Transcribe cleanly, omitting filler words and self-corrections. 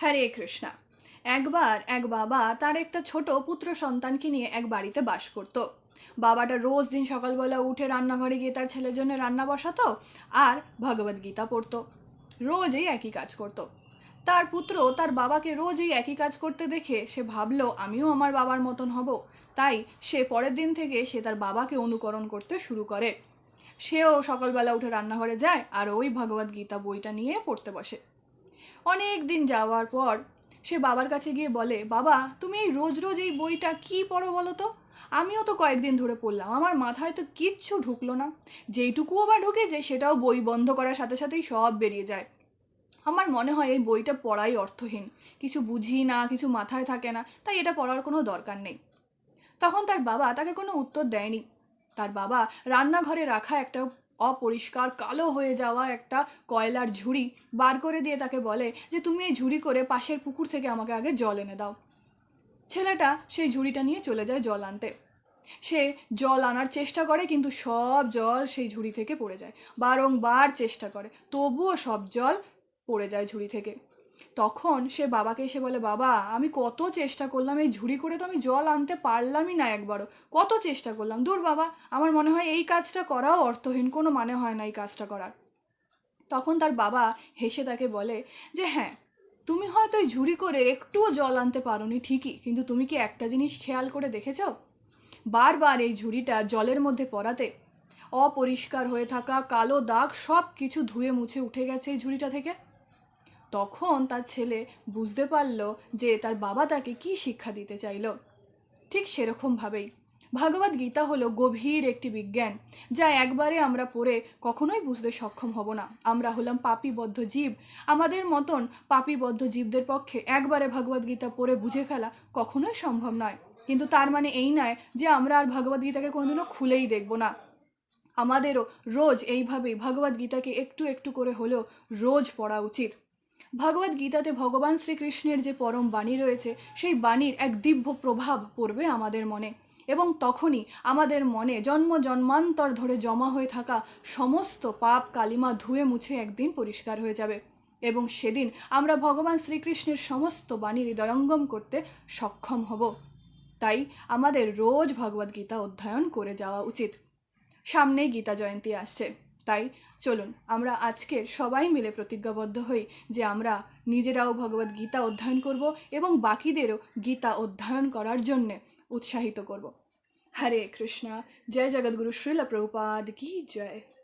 হরে কৃষ্ণা। একবার এক বাবা তার একটা ছোট পুত্র সন্তানকে নিয়ে এক বাড়িতে বাস করত। বাবাটা রোজ দিন সকালবেলা উঠে রান্নাঘরে গিয়ে তার ছেলের জন্য রান্না বসাতো আর ভগবদ গীতা পড়তো। রোজই একই কাজ করত। তার পুত্র তার বাবাকে রোজই একই কাজ করতে দেখে সে ভাবলো আমিও আমার বাবার মতন হব। তাই সে পরের দিন থেকে সে তার বাবাকে অনুকরণ করতে শুরু করে। সেও সকালবেলা উঠে রান্নাঘরে যায় আর ওই ভগবদ গীতা বইটা নিয়ে পড়তে বসে। অনেক দিন যাওয়ার পর সে বাবার কাছে গিয়ে বলে, বাবা তুমি এই রোজ রোজ এই বইটা কি পড়ো বলো তো? আমিও তো কয়েকদিন ধরে পড়লাম, আমার মাথায় তো কিচ্ছু ঢুকলো না। যেইটুকুও বা ঢুকেছে সেটাও বই বন্ধ করার সাথে সাথেই সব বেরিয়ে যায়। আমার মনে হয় এই বইটা পড়াই অর্থহীন, কিছু বুঝি না, কিছু মাথায় থাকে না, তাই এটা পড়ার কোনো দরকার নেই। তখন তার বাবা তাকে কোনো উত্তর দেয়নি। তার বাবা রান্নাঘরে রাখা একটা অপরিষ্কার কালো হয়ে যাওয়া একটা কয়লার ঝুড়ি বার করে দিয়ে তাকে বলে যে তুমি এই ঝুড়ি করে পাশের পুকুর থেকে আমাকে আগে জল এনে দাও। ছেলেটা সেই ঝুড়িটা নিয়ে চলে যায় জল আনতে। সে জল আনার চেষ্টা করে কিন্তু সব জল সেই ঝুড়ি থেকে পড়ে যায়। বারংবার চেষ্টা করে, তবুও সব জল পড়ে যায় ঝুড়ি থেকে। তখন সে বাবাকে এসে বলে, বাবা আমি কত চেষ্টা করলাম, এই ঝুড়ি করে তো আমি জল আনতে পারলামই না একবারও। কত চেষ্টা করলাম, দূর বাবা, আমার মনে হয় এই কাজটা করাও অর্থহীন, কোনো মানে হয় না এই কাজটা করার। তখন তার বাবা হেসে তাকে বলে যে হ্যাঁ, তুমি হয়তো এই ঝুড়ি করে একটুও জল আনতে পারোনি ঠিকই, কিন্তু তুমি কি একটা জিনিস খেয়াল করে দেখেছ? বারবার এই ঝুড়িটা জলের মধ্যে পড়াতে অপরিষ্কার হয়ে থাকা কালো দাগ সব কিছু ধুয়ে মুছে উঠে গেছে এই ঝুড়িটা থেকে। তখন তার ছেলে বুঝতে পারল যে তার বাবা তাকে কি শিক্ষা দিতে চাইল। ঠিক সেরকমভাবেই ভগবদ গীতা হলো গভীর একটি বিজ্ঞান, যা একবারে আমরা পড়ে কখনোই বুঝতে সক্ষম হব না। আমরা হলাম পাপীবদ্ধ জীব। আমাদের মতন পাপীবদ্ধ জীবদের পক্ষে একবারে ভগবদ গীতা পড়ে বুঝে ফেলা কখনোই সম্ভব নয়। কিন্তু তার মানে এই নয় যে আমরা আর ভগবদ গীতাকে কোনোদিনও খুলেই দেখব না। আমাদেরও রোজ এইভাবেই ভগবদ গীতাকে একটু একটু করে হলেও রোজ পড়া উচিত। ভগবদ গীতাতে ভগবান শ্রীকৃষ্ণের যে পরম বাণী রয়েছে সেই বাণীর এক দিব্য প্রভাব পড়বে আমাদের মনে, এবং তখনই আমাদের মনে জন্ম জন্মান্তর ধরে জমা হয়ে থাকা সমস্ত পাপ কালিমা ধুয়ে মুছে একদিন পরিষ্কার হয়ে যাবে, এবং সেদিন আমরা ভগবান শ্রীকৃষ্ণের সমস্ত বাণী হৃদয়ঙ্গম করতে সক্ষম হব। তাই আমাদের রোজ ভগবদ গীতা অধ্যয়ন করে যাওয়া উচিত। সামনেই গীতা জয়ন্তী আসছে, তাই চলুন আমরা আজকের সবাই মিলে প্রতিজ্ঞাবদ্ধ হই যে আমরা নিজেরাও ভগবদ গীতা অধ্যয়ন করব এবং বাকিদেরও গীতা অধ্যয়ন করার জন্যে উৎসাহিত করব। হরে কৃষ্ণা। জয় জগদ্গুরু শ্রীল প্রভুপাদ কি জয়।